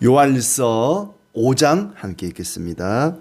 요한일서 5장 함께 읽겠습니다.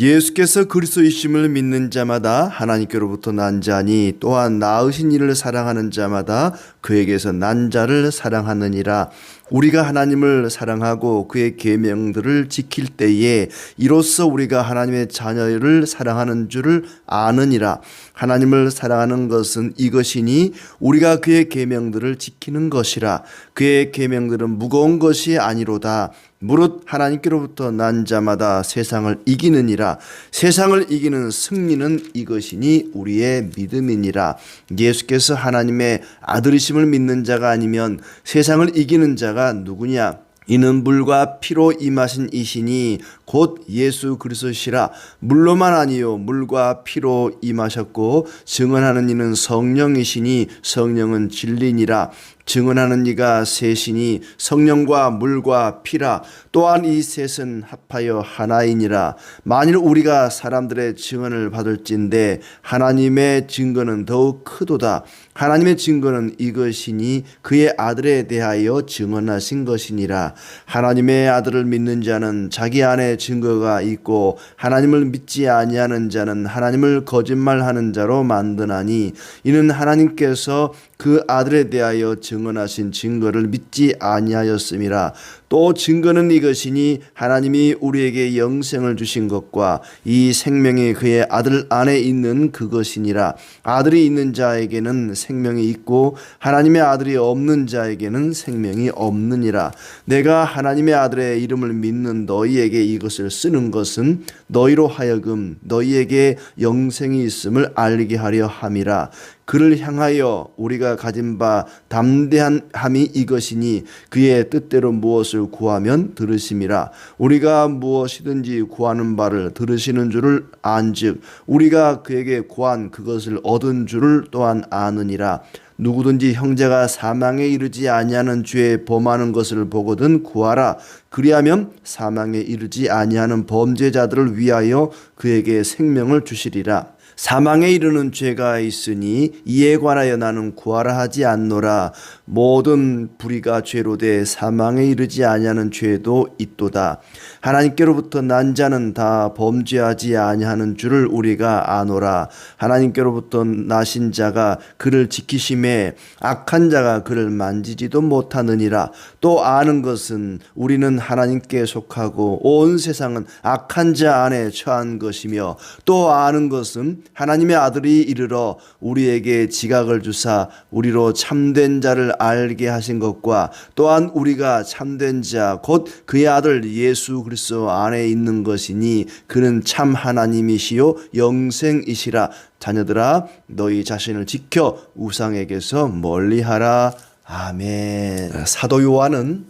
예수께서 그리스도이심을 믿는 자마다 하나님께로부터 난 자니 또한 낳으신 이를 사랑하는 자마다 그에게서 난 자를 사랑하느니라. 우리가 하나님을 사랑하고 그의 계명들을 지킬 때에 이로써 우리가 하나님의 자녀를 사랑하는 줄을 아느니라. 하나님을 사랑하는 것은 이것이니 우리가 그의 계명들을 지키는 것이라. 그의 계명들은 무거운 것이 아니로다. 무릇 하나님께로부터 난 자마다 세상을 이기느니라. 세상을 이기는 승리는 이것이니 우리의 믿음이니라. 예수께서 하나님의 아들이심을 믿는 자가 아니면 세상을 이기는 자가 누구냐? 이는 물과 피로 임하신 이시니 곧 예수 그리스도시라. 물로만 아니요 물과 피로 임하셨고 증언하는 이는 성령이시니 성령은 진리니라. 증언하는 이가 셋이니 성령과 물과 피라. 또한 이 셋은 합하여 하나이니라. 만일 우리가 사람들의 증언을 받을진대 하나님의 증거는 더욱 크도다. 하나님의 증거는 이것이니 그의 아들에 대하여 증언하신 것이니라. 하나님의 아들을 믿는 자는 자기 안에 증거가 있고 하나님을 믿지 아니하는 자는 하나님을 거짓말하는 자로 만드나니 이는 하나님께서 그 아들에 대하여 증언하신 증거를 믿지 아니하였음이라. 또 증거는 이것이니 하나님이 우리에게 영생을 주신 것과 이 생명이 그의 아들 안에 있는 그것이니라. 아들이 있는 자에게는 생명이 있고 하나님의 아들이 없는 자에게는 생명이 없느니라. 내가 하나님의 아들의 이름을 믿는 너희에게 이것을 쓰는 것은 너희로 하여금 너희에게 영생이 있음을 알게 하려 함이라. 그를 향하여 우리가 가진 바 담대함이 이것이니 그의 뜻대로 무엇을 구하면 들으심이라. 우리가 무엇이든지 구하는 바를 들으시는 줄을 안즉 우리가 그에게 구한 그것을 얻은 줄을 또한 아느니라. 누구든지 형제가 사망에 이르지 아니하는 죄에 범하는 것을 보거든 구하라. 그리하면 사망에 이르지 아니하는 범죄자들을 위하여 그에게 생명을 주시리라. 사망에 이르는 죄가 있으니 이에 관하여 나는 구하라 하지 않노라. 모든 불의가 죄로 돼 사망에 이르지 아니하는 죄도 있도다. 하나님께로부터 난 자는 다 범죄하지 아니하는 줄을 우리가 아노라. 하나님께로부터 나신 자가 그를 지키심에 악한 자가 그를 만지지도 못하느니라. 또 아는 것은 우리는 하나님께 속하고 온 세상은 악한 자 안에 처한 것이며 또 아는 것은 하나님의 아들이 이르러 우리에게 지각을 주사 우리로 참된 자를 알게 하신 것과 또한 우리가 참된 자 곧 그의 아들 예수 그리스도 안에 있는 것이니 그는 참 하나님이시요 영생이시라. 자녀들아 너희 자신을 지켜 우상에게서 멀리하라. 아멘. 사도 요한은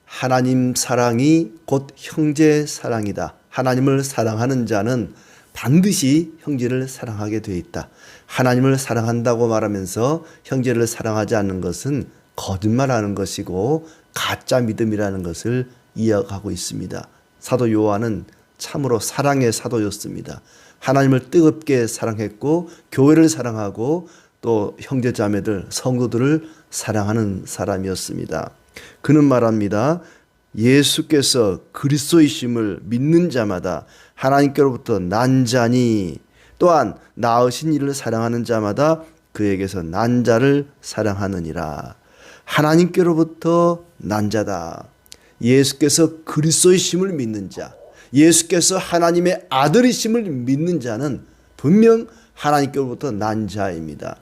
하나님 사랑이 곧 형제 사랑이다. 하나님을 사랑하는 자는 반드시 형제를 사랑하게 되어 있다. 하나님을 사랑한다고 말하면서 형제를 사랑하지 않는 것은 거짓말하는 것이고 가짜 믿음이라는 것을 이어가고 있습니다. 사도 요한은 참으로 사랑의 사도였습니다. 하나님을 뜨겁게 사랑했고 교회를 사랑하고 또 형제자매들 성도들을 사랑하는 사람이었습니다. 그는 말합니다. 예수께서 그리스도이심을 믿는 자마다 하나님께로부터 난 자니 또한 낳으신 이를 사랑하는 자마다 그에게서 난 자를 사랑하느니라. 하나님께로부터 난 자다. 예수께서 그리스도이심을 믿는 자, 예수께서 하나님의 아들이심을 믿는 자는 분명 하나님께로부터 난 자입니다.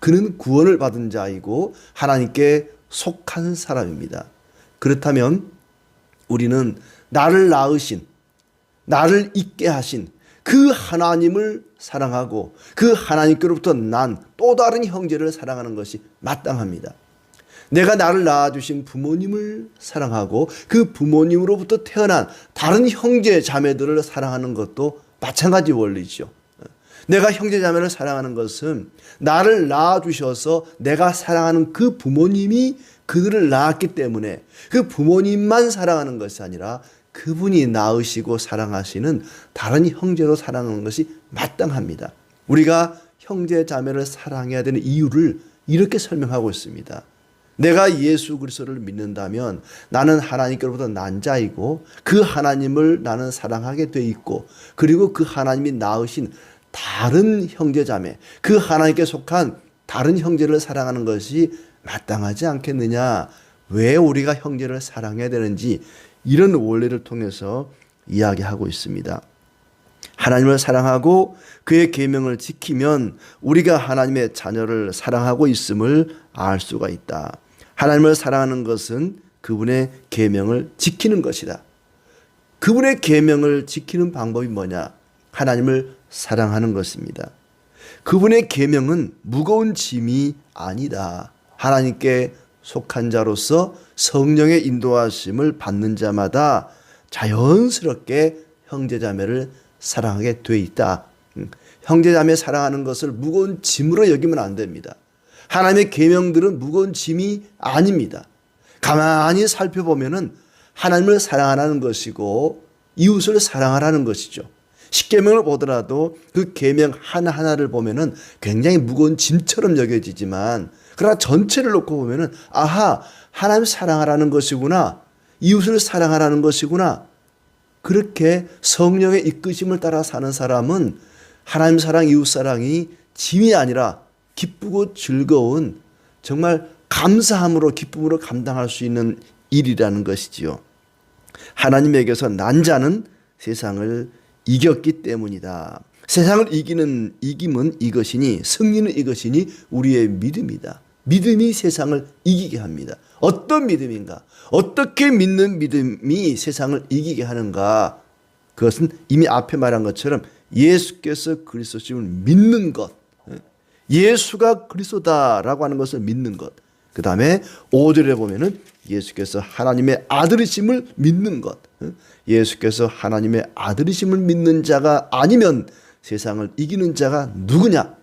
그는 구원을 받은 자이고 하나님께 속한 사람입니다. 그렇다면 우리는 나를 낳으신, 나를 있게 하신 그 하나님을 사랑하고 그 하나님께로부터 난 또 다른 형제를 사랑하는 것이 마땅합니다. 내가 나를 낳아주신 부모님을 사랑하고 그 부모님으로부터 태어난 다른 형제 자매들을 사랑하는 것도 마찬가지 원리죠. 내가 형제 자매를 사랑하는 것은 나를 낳아주셔서 내가 사랑하는 그 부모님이 그들을 낳았기 때문에 그 부모님만 사랑하는 것이 아니라 그분이 낳으시고 사랑하시는 다른 형제도 사랑하는 것이 마땅합니다. 우리가 형제 자매를 사랑해야 되는 이유를 이렇게 설명하고 있습니다. 내가 예수 그리스도를 믿는다면 나는 하나님께로부터 난 자이고 그 하나님을 나는 사랑하게 돼 있고 그리고 그 하나님이 낳으신 다른 형제자매 그 하나님께 속한 다른 형제를 사랑하는 것이 마땅하지 않겠느냐. 왜 우리가 형제를 사랑해야 되는지 이런 원리를 통해서 이야기하고 있습니다. 하나님을 사랑하고 그의 계명을 지키면 우리가 하나님의 자녀를 사랑하고 있음을 알 수가 있다. 하나님을 사랑하는 것은 그분의 계명을 지키는 것이다. 그분의 계명을 지키는 방법이 뭐냐? 하나님을 사랑하는 것입니다. 그분의 계명은 무거운 짐이 아니다. 하나님께 속한 자로서 성령의 인도하심을 받는 자마다 자연스럽게 형제자매를 사랑하게 돼 있다. 형제자매 사랑하는 것을 무거운 짐으로 여기면 안 됩니다. 하나님의 계명들은 무거운 짐이 아닙니다. 가만히 살펴보면은 하나님을 사랑하라는 것이고 이웃을 사랑하라는 것이죠. 십계명을 보더라도 그 계명 하나하나를 보면은 굉장히 무거운 짐처럼 여겨지지만 그러나 전체를 놓고 보면은 아하, 하나님 사랑하라는 것이구나. 이웃을 사랑하라는 것이구나. 그렇게 성령의 이끄심을 따라 사는 사람은 하나님 사랑, 이웃 사랑이 짐이 아니라 기쁘고 즐거운 정말 감사함으로 기쁨으로 감당할 수 있는 일이라는 것이지요. 하나님에게서 난 자는 세상을 이겼기 때문이다. 세상을 이김은 이것이니 승리는 이것이니 우리의 믿음이다. 믿음이 세상을 이기게 합니다. 어떤 믿음인가? 어떻게 믿는 믿음이 세상을 이기게 하는가? 그것은 이미 앞에 말한 것처럼 예수께서 그리스도심을 믿는 것, 예수가 그리스도다라고 하는 것을 믿는 것. 그 다음에 5절에 보면은 예수께서 하나님의 아들이심을 믿는 것. 예수께서 하나님의 아들이심을 믿는 자가 아니면 세상을 이기는 자가 누구냐?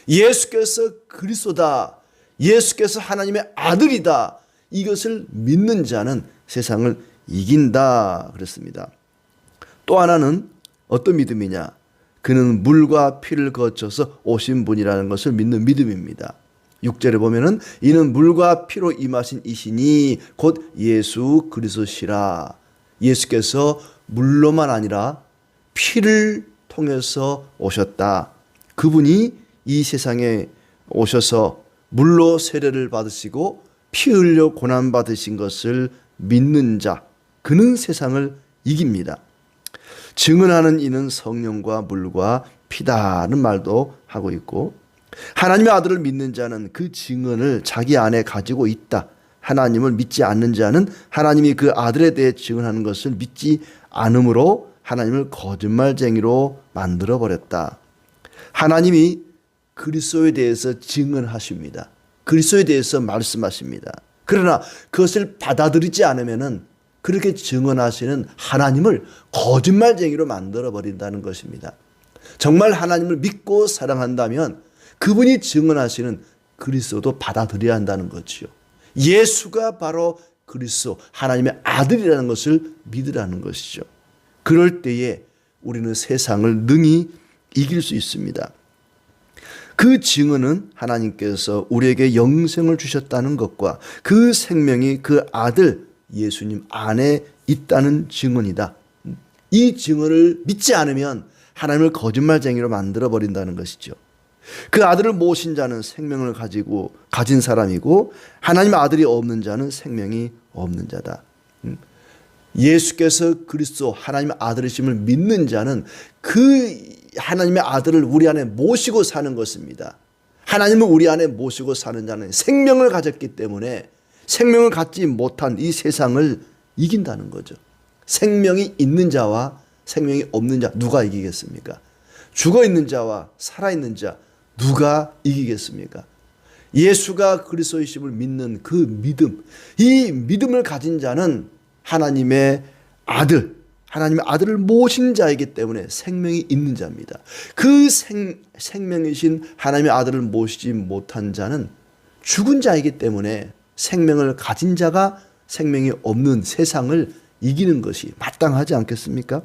예수께서 그리스도다. 예수께서 하나님의 아들이다. 이것을 믿는 자는 세상을 이긴다 그랬습니다. 또 하나는 어떤 믿음이냐? 그는 물과 피를 거쳐서 오신 분이라는 것을 믿는 믿음입니다. 6절에 보면은 이는 물과 피로 임하신 이시니 곧 예수 그리스도시라. 예수께서 물로만 아니라 피를 통해서 오셨다. 그분이 이 세상에 오셔서 물로 세례를 받으시고 피 흘려 고난 받으신 것을 믿는 자, 그는 세상을 이깁니다. 증언하는 이는 성령과 물과 피다는 말도 하고 있고 하나님의 아들을 믿는 자는 그 증언을 자기 안에 가지고 있다. 하나님을 믿지 않는 자는 하나님이 그 아들에 대해 증언하는 것을 믿지 않으므로 하나님을 거짓말쟁이로 만들어버렸다. 하나님이 그리스도에 대해서 증언하십니다. 그리스도에 대해서 말씀하십니다. 그러나 그것을 받아들이지 않으면은 그렇게 증언하시는 하나님을 거짓말쟁이로 만들어버린다는 것입니다. 정말 하나님을 믿고 사랑한다면 그분이 증언하시는 그리스도도 받아들여야 한다는 거지요. 예수가 바로 그리스도 하나님의 아들이라는 것을 믿으라는 것이죠. 그럴 때에 우리는 세상을 능히 이길 수 있습니다. 그 증언은 하나님께서 우리에게 영생을 주셨다는 것과 그 생명이 그 아들 예수님 안에 있다는 증언이다. 이 증언을 믿지 않으면 하나님을 거짓말쟁이로 만들어버린다는 것이죠. 그 아들을 모신 자는 생명을 가진 사람이고 하나님의 아들이 없는 자는 생명이 없는 자다. 예수께서 그리스도 하나님의 아들이심을 믿는 자는 그 하나님의 아들을 우리 안에 모시고 사는 것입니다. 하나님을 우리 안에 모시고 사는 자는 생명을 가졌기 때문에 생명을 갖지 못한 이 세상을 이긴다는 거죠. 생명이 있는 자와 생명이 없는 자 누가 이기겠습니까? 죽어 있는 자와 살아 있는 자 누가 이기겠습니까? 예수가 그리스도이심을 믿는 그 믿음, 이 믿음을 가진 자는 하나님의 아들, 하나님의 아들을 모신 자이기 때문에 생명이 있는 자입니다. 그 생명이신 하나님의 아들을 모시지 못한 자는 죽은 자이기 때문에 생명을 가진 자가 생명이 없는 세상을 이기는 것이 마땅하지 않겠습니까?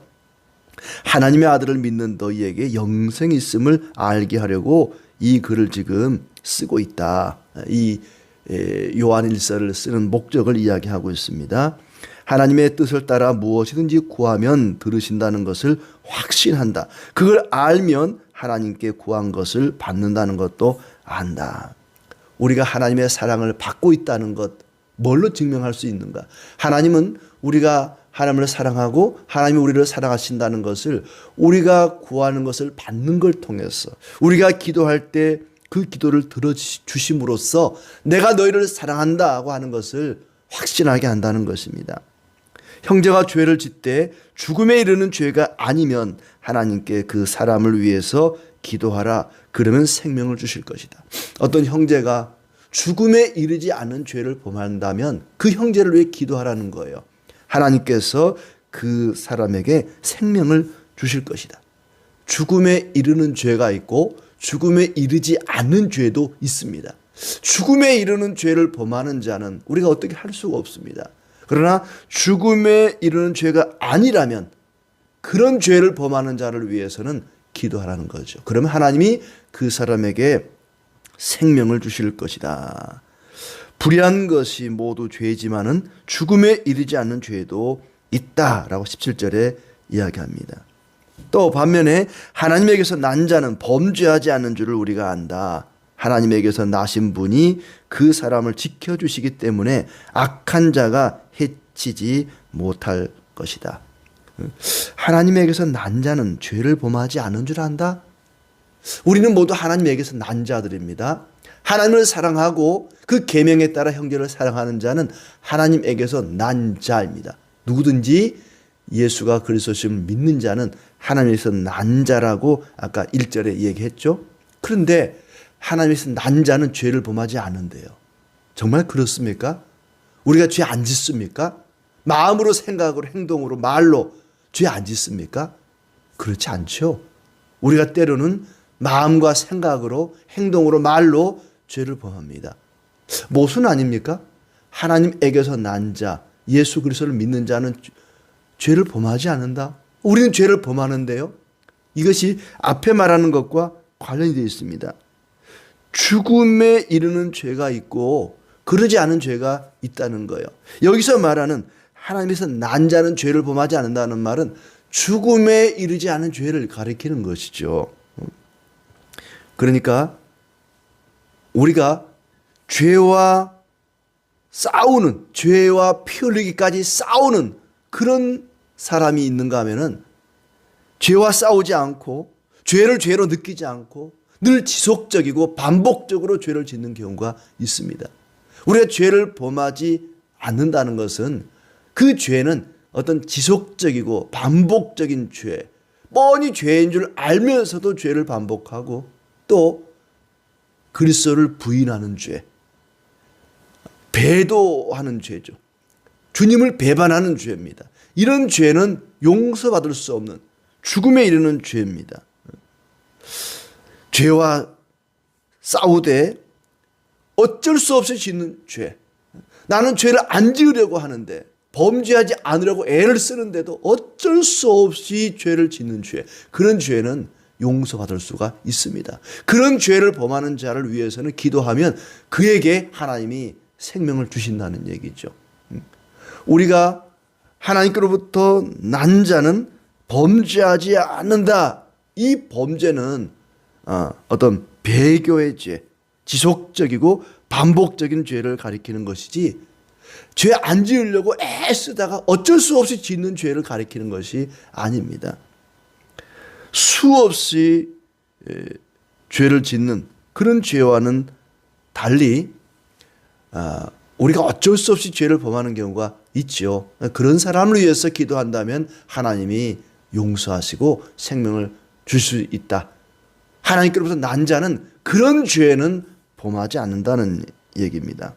하나님의 아들을 믿는 너희에게 영생이 있음을 알게 하려고 이 글을 지금 쓰고 있다. 이 요한일서를 쓰는 목적을 이야기하고 있습니다. 하나님의 뜻을 따라 무엇이든지 구하면 들으신다는 것을 확신한다. 그걸 알면 하나님께 구한 것을 받는다는 것도 안다. 우리가 하나님의 사랑을 받고 있다는 것, 뭘로 증명할 수 있는가? 하나님은 우리가 하나님을 사랑하고 하나님이 우리를 사랑하신다는 것을 우리가 구하는 것을 받는 걸 통해서, 우리가 기도할 때 그 기도를 들어주심으로써 내가 너희를 사랑한다고 하는 것을 확신하게 한다는 것입니다. 형제가 죄를 짓되 죽음에 이르는 죄가 아니면 하나님께 그 사람을 위해서 기도하라. 그러면 생명을 주실 것이다. 어떤 형제가 죽음에 이르지 않은 죄를 범한다면 그 형제를 위해 기도하라는 거예요. 하나님께서 그 사람에게 생명을 주실 것이다. 죽음에 이르는 죄가 있고 죽음에 이르지 않는 죄도 있습니다. 죽음에 이르는 죄를 범하는 자는 우리가 어떻게 할 수가 없습니다. 그러나 죽음에 이르는 죄가 아니라면 그런 죄를 범하는 자를 위해서는 기도하라는 거죠. 그러면 하나님이 그 사람에게 생명을 주실 것이다. 불의한 것이 모두 죄지만은 죽음에 이르지 않는 죄도 있다라고 17절에 이야기합니다. 또 반면에 하나님에게서 난 자는 범죄하지 않는 줄을 우리가 안다. 하나님에게서 나신 분이 그 사람을 지켜주시기 때문에 악한 자가 해치지 못할 것이다. 하나님에게서 난 자는 죄를 범하지 않은 줄 안다. 우리는 모두 하나님에게서 난 자들입니다. 하나님을 사랑하고 그 계명에 따라 형제를 사랑하는 자는 하나님에게서 난 자입니다. 누구든지 예수가 그리스도심을 믿는 자는 하나님에게서 난 자라고 아까 1절에 얘기했죠. 그런데 하나님에서 난 자는 죄를 범하지 않는데요. 정말 그렇습니까? 우리가 죄 안 짓습니까? 마음으로, 생각으로, 행동으로, 말로 죄 안 짓습니까? 그렇지 않죠. 우리가 때로는 마음과 생각으로, 행동으로, 말로 죄를 범합니다. 모순 아닙니까? 하나님에게서 난 자, 예수 그리스도를 믿는 자는 죄를 범하지 않는다. 우리는 죄를 범하는데요. 이것이 앞에 말하는 것과 관련이 되어 있습니다. 죽음에 이르는 죄가 있고 그러지 않은 죄가 있다는 거예요. 여기서 말하는 하나님에서 난 자는 죄를 범하지 않는다는 말은 죽음에 이르지 않은 죄를 가리키는 것이죠. 그러니까 우리가 죄와 싸우는, 죄와 피 흘리기까지 싸우는 그런 사람이 있는가 하면은 죄와 싸우지 않고 죄를 죄로 느끼지 않고 늘 지속적이고 반복적으로 죄를 짓는 경우가 있습니다. 우리가 죄를 범하지 않는다는 것은 그 죄는 어떤 지속적이고 반복적인 죄, 뻔히 죄인 줄 알면서도 죄를 반복하고 또 그리스도를 부인하는 죄, 배도하는 죄죠. 주님을 배반하는 죄입니다. 이런 죄는 용서받을 수 없는 죽음에 이르는 죄입니다. 죄와 싸우되 어쩔 수 없이 짓는 죄. 나는 죄를 안 지으려고 하는데, 범죄하지 않으려고 애를 쓰는데도 어쩔 수 없이 죄를 짓는 죄. 그런 죄는 용서받을 수가 있습니다. 그런 죄를 범하는 자를 위해서는 기도하면 그에게 하나님이 생명을 주신다는 얘기죠. 우리가 하나님께로부터 난 자는 범죄하지 않는다. 이 범죄는 어떤 배교의 죄, 지속적이고 반복적인 죄를 가리키는 것이지 죄 안 지으려고 애쓰다가 어쩔 수 없이 짓는 죄를 가리키는 것이 아닙니다. 수없이 죄를 짓는 그런 죄와는 달리 우리가 어쩔 수 없이 죄를 범하는 경우가 있죠. 그런 사람을 위해서 기도한다면 하나님이 용서하시고 생명을 줄 수 있다. 하나님께로부터 난 자는 그런 죄는 범하지 않는다는 얘기입니다.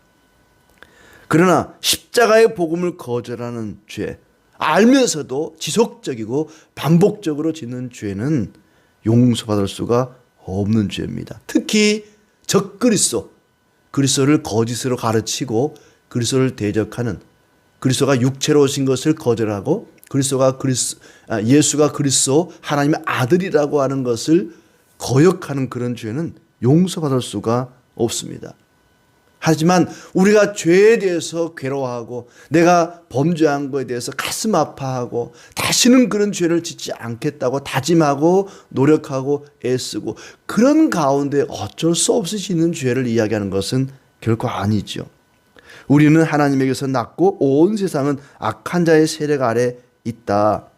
그러나 십자가의 복음을 거절하는 죄, 알면서도 지속적이고 반복적으로 짓는 죄는 용서받을 수가 없는 죄입니다. 특히 적그리스도, 그리스도를 거짓으로 가르치고 그리스도를 대적하는, 그리스도가 육체로 오신 것을 거절하고 예수가 그리스도 하나님의 아들이라고 하는 것을 거역하는 그런 죄는 용서받을 수가 없습니다. 하지만 우리가 죄에 대해서 괴로워하고 내가 범죄한 것에 대해서 가슴 아파하고 다시는 그런 죄를 짓지 않겠다고 다짐하고 노력하고 애쓰고 그런 가운데 어쩔 수 없이 짓는 죄를 이야기하는 것은 결코 아니죠. 우리는 하나님에게서 났고 온 세상은 악한 자의 세력 아래 있다.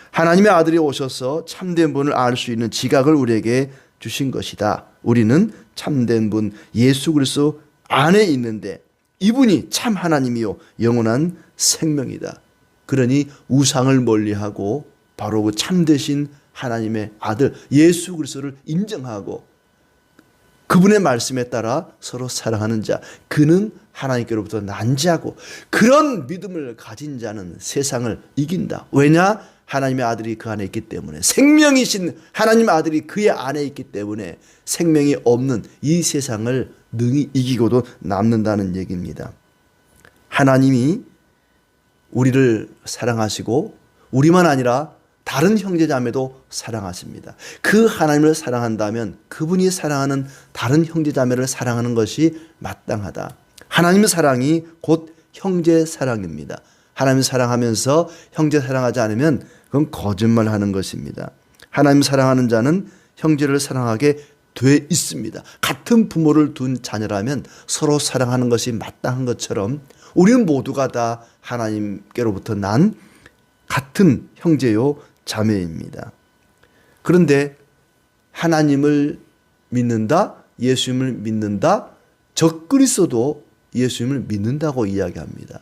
하나님의 아들이 오셔서 참된 분을 알 수 있는 지각을 우리에게 주신 것이다. 우리는 참된 분 예수 그리스도 안에 있는데 이분이 참 하나님이요 영원한 생명이다. 그러니 우상을 멀리하고 바로 그 참되신 하나님의 아들 예수 그리스도를 인정하고 그분의 말씀에 따라 서로 사랑하는 자, 그는 하나님께로부터 난 자고 그런 믿음을 가진 자는 세상을 이긴다. 왜냐? 하나님의 아들이 그 안에 있기 때문에, 생명이신 하나님의 아들이 그의 안에 있기 때문에 생명이 없는 이 세상을 능히 이기고도 남는다는 얘기입니다. 하나님이 우리를 사랑하시고 우리만 아니라 다른 형제자매도 사랑하십니다. 그 하나님을 사랑한다면 그분이 사랑하는 다른 형제자매를 사랑하는 것이 마땅하다. 하나님의 사랑이 곧 형제 사랑입니다. 하나님을 사랑하면서 형제 사랑하지 않으면 그건 거짓말하는 것입니다. 하나님 사랑하는 자는 형제를 사랑하게 돼 있습니다. 같은 부모를 둔 자녀라면 서로 사랑하는 것이 마땅한 것처럼 우리는 모두가 다 하나님께로부터 난 같은 형제요 자매입니다. 그런데 하나님을 믿는다, 예수님을 믿는다, 적그리스도도 예수님을 믿는다고 이야기합니다.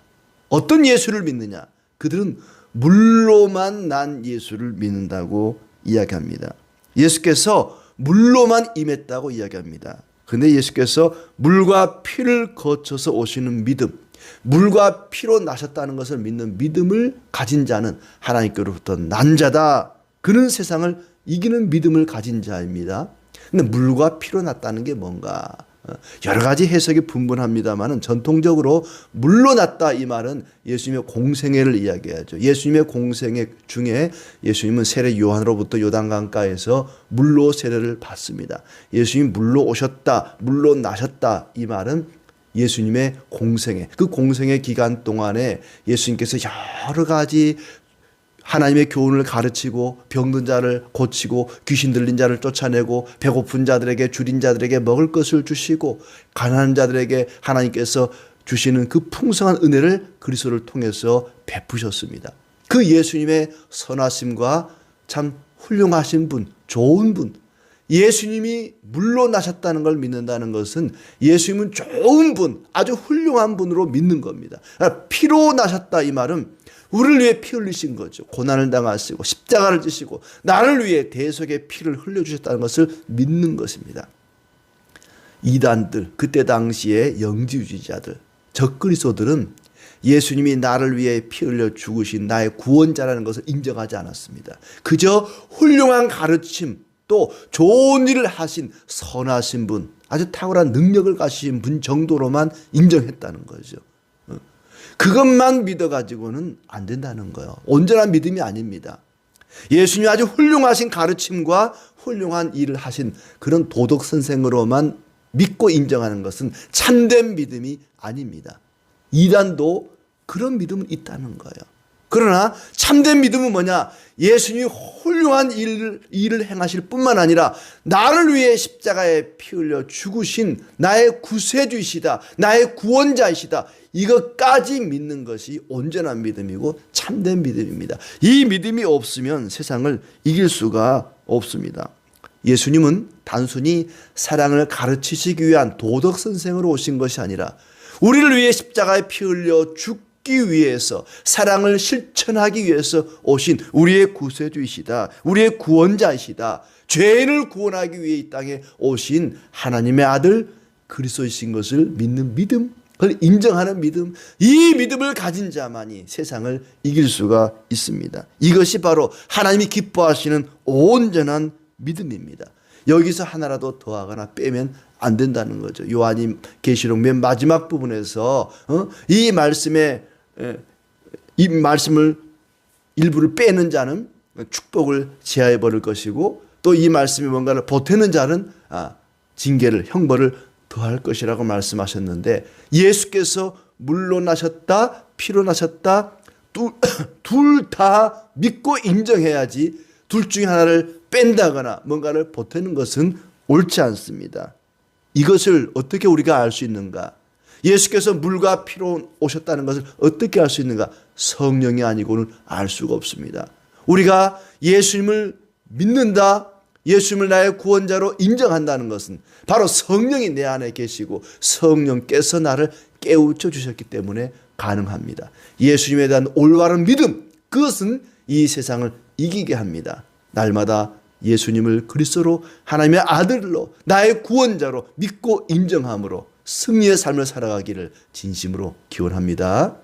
어떤 예수를 믿느냐? 그들은 물로만 난 예수를 믿는다고 이야기합니다. 예수께서 물로만 임했다고 이야기합니다. 그런데 예수께서 물과 피를 거쳐서 오시는 믿음, 물과 피로 나셨다는 것을 믿는 믿음을 가진 자는 하나님께로부터 난 자다. 그는 세상을 이기는 믿음을 가진 자입니다. 근데 물과 피로 났다는 게 뭔가? 여러 가지 해석이 분분합니다만 전통적으로 물로 났다 이 말은 예수님의 공생애를 이야기하죠. 예수님의 공생애 중에 예수님은 세례 요한으로부터 요단강가에서 물로 세례를 받습니다. 예수님이 물로 오셨다, 물로 나셨다 이 말은 예수님의 공생애, 그 공생애 기간 동안에 예수님께서 여러 가지 하나님의 교훈을 가르치고 병든 자를 고치고 귀신 들린 자를 쫓아내고 배고픈 자들에게 줄인 자들에게 먹을 것을 주시고 가난한 자들에게 하나님께서 주시는 그 풍성한 은혜를 그리스도를 통해서 베푸셨습니다. 그 예수님의 선하심과 참 훌륭하신 분, 좋은 분, 예수님이 물로 나셨다는 걸 믿는다는 것은 예수님은 좋은 분, 아주 훌륭한 분으로 믿는 겁니다. 피로 나셨다 이 말은 우리를 위해 피 흘리신 거죠. 고난을 당하시고 십자가를 지시고 나를 위해 대속의 피를 흘려주셨다는 것을 믿는 것입니다. 이단들, 그때 당시의 영지주의자들, 적그리스도들은 예수님이 나를 위해 피 흘려 죽으신 나의 구원자라는 것을 인정하지 않았습니다. 그저 훌륭한 가르침, 또 좋은 일을 하신 선하신 분, 아주 탁월한 능력을 가지신 분 정도로만 인정했다는 거죠. 그것만 믿어가지고는 안 된다는 거예요. 온전한 믿음이 아닙니다. 예수님이 아주 훌륭하신 가르침과 훌륭한 일을 하신 그런 도덕 선생으로만 믿고 인정하는 것은 참된 믿음이 아닙니다. 이단도 그런 믿음은 있다는 거예요. 그러나 참된 믿음은 뭐냐? 예수님이 훌륭한 일을 행하실 뿐만 아니라 나를 위해 십자가에 피 흘려 죽으신 나의 구세주이시다, 나의 구원자이시다, 이것까지 믿는 것이 온전한 믿음이고 참된 믿음입니다. 이 믿음이 없으면 세상을 이길 수가 없습니다. 예수님은 단순히 사랑을 가르치시기 위한 도덕 선생으로 오신 것이 아니라 우리를 위해 십자가에 피 흘려 죽기 위해서, 사랑을 실천하기 위해서 오신 우리의 구세주이시다, 우리의 구원자이시다, 죄인을 구원하기 위해 이 땅에 오신 하나님의 아들 그리스도이신 것을 믿는 믿음, 그걸 인정하는 믿음, 이 믿음을 가진 자만이 세상을 이길 수가 있습니다. 이것이 바로 하나님이 기뻐하시는 온전한 믿음입니다. 여기서 하나라도 더하거나 빼면 안 된다는 거죠. 요한이 계시록 맨 마지막 부분에서 이 말씀을 일부를 빼는 자는 축복을 제하해 버릴 것이고, 또 이 말씀이 뭔가를 보태는 자는 징계를, 형벌을 더할 것이라고 말씀하셨는데 예수께서 물로 나셨다, 피로 나셨다, 둘 다 믿고 인정해야지 둘 중에 하나를 뺀다거나 뭔가를 보태는 것은 옳지 않습니다. 이것을 어떻게 우리가 알 수 있는가? 예수께서 물과 피로 오셨다는 것을 어떻게 알 수 있는가? 성령이 아니고는 알 수가 없습니다. 우리가 예수님을 믿는다, 예수님을 나의 구원자로 인정한다는 것은 바로 성령이 내 안에 계시고 성령께서 나를 깨우쳐 주셨기 때문에 가능합니다. 예수님에 대한 올바른 믿음, 그것은 이 세상을 이기게 합니다. 날마다 예수님을 그리스도로 하나님의 아들로 나의 구원자로 믿고 인정함으로 승리의 삶을 살아가기를 진심으로 기원합니다.